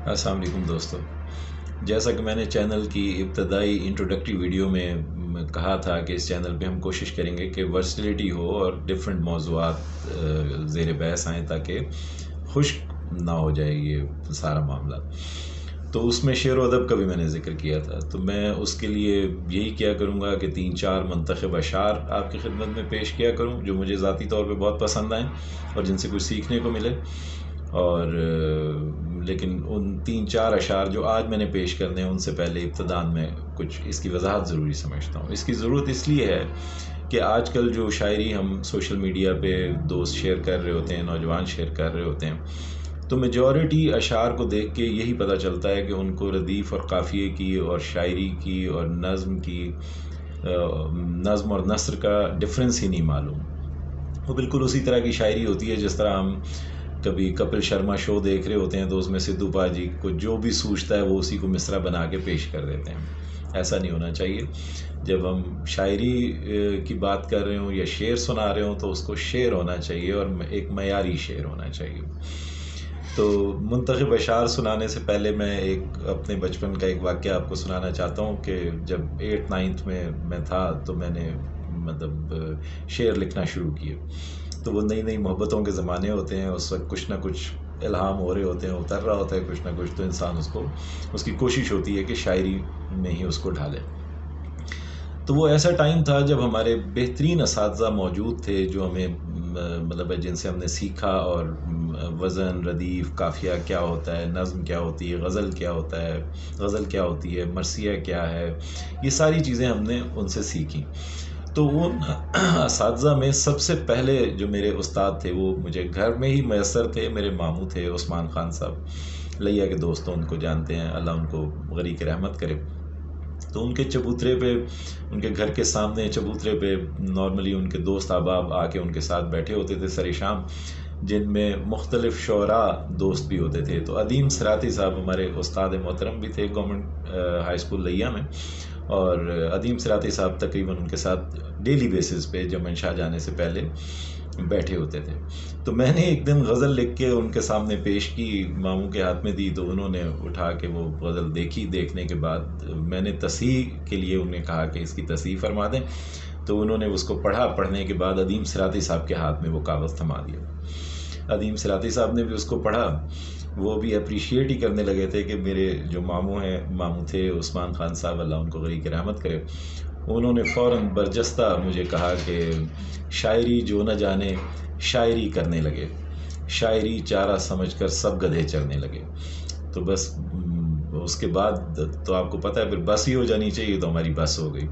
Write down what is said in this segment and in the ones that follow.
السلام علیکم دوستو، جیسا کہ میں نے چینل کی ابتدائی انٹروڈکٹری ویڈیو میں کہا تھا کہ اس چینل پہ ہم کوشش کریں گے کہ ورسٹیلیٹی ہو اور ڈفرینٹ موضوعات زیر بحث آئیں تاکہ خشک نہ ہو جائے یہ سارا معاملہ۔ تو اس میں شعر و ادب کا بھی میں نے ذکر کیا تھا، تو میں اس کے لیے یہی کیا کروں گا کہ 3-4 منتخب اشعار آپ کی خدمت میں پیش کیا کروں جو مجھے ذاتی طور پہ بہت پسند آئیں اور جن سے کچھ سیکھنے کو ملے۔ اور لیکن ان 3-4 اشعار جو آج میں نے پیش کرنے ہیں ان سے پہلے ابتداءً میں کچھ اس کی وضاحت ضروری سمجھتا ہوں۔ اس کی ضرورت اس لیے ہے کہ آج کل جو شاعری ہم سوشل میڈیا پہ دوست شیئر کر رہے ہوتے ہیں، نوجوان شیئر کر رہے ہوتے ہیں، تو میجورٹی اشعار کو دیکھ کے یہی پتہ چلتا ہے کہ ان کو ردیف اور قافیے کی اور شاعری کی اور نظم اور نثر کا ڈفرینس ہی نہیں معلوم۔ وہ بالکل اسی طرح کی شاعری ہوتی ہے جس طرح ہم کبھی کپل شرما شو دیکھ رہے ہوتے ہیں تو اس میں سدھو پاجی کو جو بھی سوچتا ہے وہ اسی کو مصرع بنا کے پیش کر دیتے ہیں۔ ایسا نہیں ہونا چاہیے۔ جب ہم شاعری کی بات کر رہے ہوں یا شعر سنا رہے ہوں تو اس کو شعر ہونا چاہیے اور ایک معیاری شعر ہونا چاہیے۔ تو منتخب اشعار سنانے سے پہلے میں ایک اپنے بچپن کا ایک واقعہ آپ کو سنانا چاہتا ہوں کہ جب 8th 9th میں تھا تو میں نے شعر لکھنا شروع کیے۔ تو وہ نئی نئی محبتوں کے زمانے ہوتے ہیں، اس وقت کچھ نہ کچھ الہام ہو رہے ہوتے ہیں، اتر رہا ہوتا ہے کچھ نہ کچھ، تو انسان اس کی کوشش ہوتی ہے کہ شاعری میں ہی اس کو ڈھالے۔ تو وہ ایسا ٹائم تھا جب ہمارے بہترین اساتذہ موجود تھے جو ہمیں جن سے ہم نے سیکھا، اور وزن، ردیف، قافیہ کیا ہوتا ہے، نظم کیا ہوتی ہے، غزل کیا ہوتا ہے، غزل کیا ہوتی ہے، مرثیہ کیا ہے، یہ ساری چیزیں ہم نے ان سے سیکھیں۔ تو ان اساتذہ میں سب سے پہلے جو میرے استاد تھے وہ مجھے گھر میں ہی میسر تھے، میرے ماموں تھے عثمان خان صاحب، لیا کے دوستوں ان کو جانتے ہیں، اللہ ان کو غریق رحمت کرے۔ تو ان کے چبوترے پہ، ان کے گھر کے سامنے چبوترے پہ نارملی ان کے دوست احباب آ کے ان کے ساتھ بیٹھے ہوتے تھے سر شام، جن میں مختلف شعراء دوست بھی ہوتے تھے۔ تو عدیم سراتی صاحب ہمارے استاد محترم بھی تھے گورنمنٹ ہائی اسکول لیا میں، اور عدیم سراتی صاحب تقریباً ان کے ساتھ ڈیلی بیسس پہ جمن شاہ جانے سے پہلے بیٹھے ہوتے تھے۔ تو میں نے ایک دن غزل لکھ کے ان کے سامنے پیش کی، ماموں کے ہاتھ میں دی، تو انہوں نے اٹھا کے وہ غزل دیکھی۔ دیکھنے کے بعد میں نے تصحیح کے لیے انہیں کہا کہ اس کی تصحیح فرما دیں، تو انہوں نے اس کو پڑھا۔ پڑھنے کے بعد عدیم سراتی صاحب کے ہاتھ میں وہ کاغذ تھما دیا۔ عدیم سراتی صاحب نے بھی اس کو پڑھا، وہ بھی اپریشیٹ ہی کرنے لگے تھے کہ میرے جو ماموں تھے عثمان خان صاحب، اللہ ان کو غریق رحمت کرے، انہوں نے فوراً برجستہ مجھے کہا کہ شاعری جو نہ جانے شاعری کرنے لگے، شاعری چارہ سمجھ کر سب گدھے چرنے لگے۔ تو بس اس کے بعد تو آپ کو پتہ ہے پھر بس ہی ہو جانی چاہیے، تو ہماری بس ہو گئی۔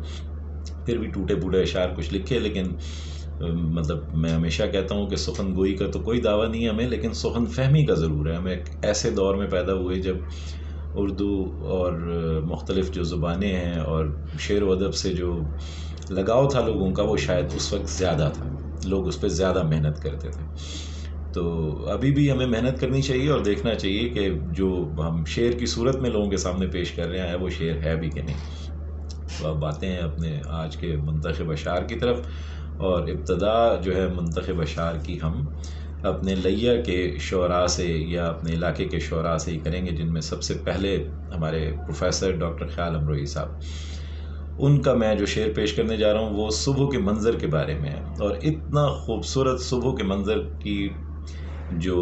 پھر بھی ٹوٹے پھوٹے اشعار کچھ لکھے، لیکن میں ہمیشہ کہتا ہوں کہ سخن گوئی کا تو کوئی دعویٰ نہیں ہے ہمیں، لیکن سخن فہمی کا ضرور ہے۔ ہم ایک ایسے دور میں پیدا ہوئے جب اردو اور مختلف جو زبانیں ہیں اور شعر و ادب سے جو لگاؤ تھا لوگوں کا، وہ شاید اس وقت زیادہ تھا، لوگ اس پہ زیادہ محنت کرتے تھے۔ تو ابھی بھی ہمیں محنت کرنی چاہیے اور دیکھنا چاہیے کہ جو ہم شعر کی صورت میں لوگوں کے سامنے پیش کر رہے ہیں وہ شعر ہے بھی کہ نہیں۔ تو اب آتے ہیں اپنے آج کے منتخب اشعار کی طرف، اور ابتدا جو ہے منتخب اشعار کی ہم اپنے لیا کے شعراء سے یا اپنے علاقے کے شعراء سے ہی کریں گے، جن میں سب سے پہلے ہمارے پروفیسر ڈاکٹر خیال امروئی صاحب۔ ان کا میں جو شعر پیش کرنے جا رہا ہوں وہ صبح کے منظر کے بارے میں ہے، اور اتنا خوبصورت صبح کے منظر کی جو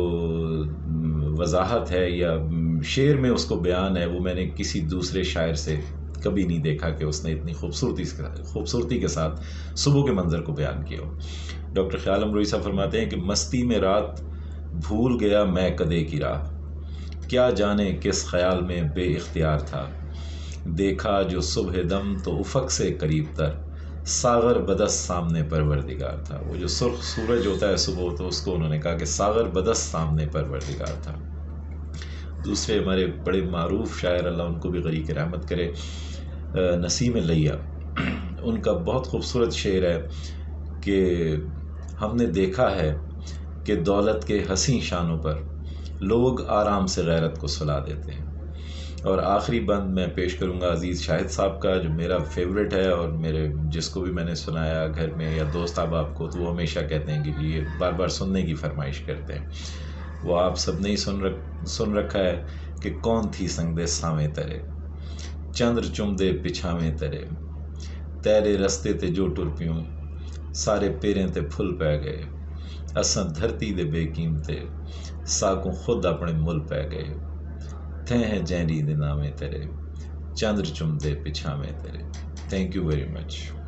وضاحت ہے یا شعر میں اس کو بیان ہے، وہ میں نے کسی دوسرے شاعر سے کبھی نہیں دیکھا کہ اس نے اتنی خوبصورتی کے ساتھ صبح کے منظر کو بیان کیا ہو۔ ڈاکٹر خیال امروئی صاحب فرماتے ہیں کہ مستی میں رات بھول گیا میں کدے کی راہ، کیا جانے کس خیال میں بے اختیار تھا، دیکھا جو صبح دم تو افق سے قریب تر، ساغر بدس سامنے پروردگار تھا۔ وہ جو سرخ سورج ہوتا ہے صبح، تو اس کو انہوں نے کہا کہ ساغر بدس سامنے پروردگار تھا۔ دوسرے ہمارے بڑے معروف شاعر، اللہ ان کو بھی غریق رحمت کرے، نسیم لیا، ان کا بہت خوبصورت شعر ہے کہ ہم نے دیکھا ہے کہ دولت کے حسین شانوں پر لوگ آرام سے غیرت کو سلا دیتے ہیں۔ اور آخری بند میں پیش کروں گا عزیز شاہد صاحب کا، جو میرا فیوریٹ ہے، اور جس کو بھی میں نے سنایا گھر میں یا دوست احباب کو، تو وہ ہمیشہ کہتے ہیں کہ یہ بار بار سننے کی فرمائش کرتے ہیں۔ وہ آپ سب نے ہی سن رکھا ہے کہ کون تھی سنگ دے ساویں تیرے چندر چمدے پچھاویں تیرے تیرے رستے تے جو ٹر پیوں سارے پیریں تے پھل پی گئے اساں دھرتی دے بے قیمتے ساکوں خود اپنے مل پی گئے تھے ہیں جینری دے نامے تیرے چندر چمدے پچھاویں تیرے. Thank you very much.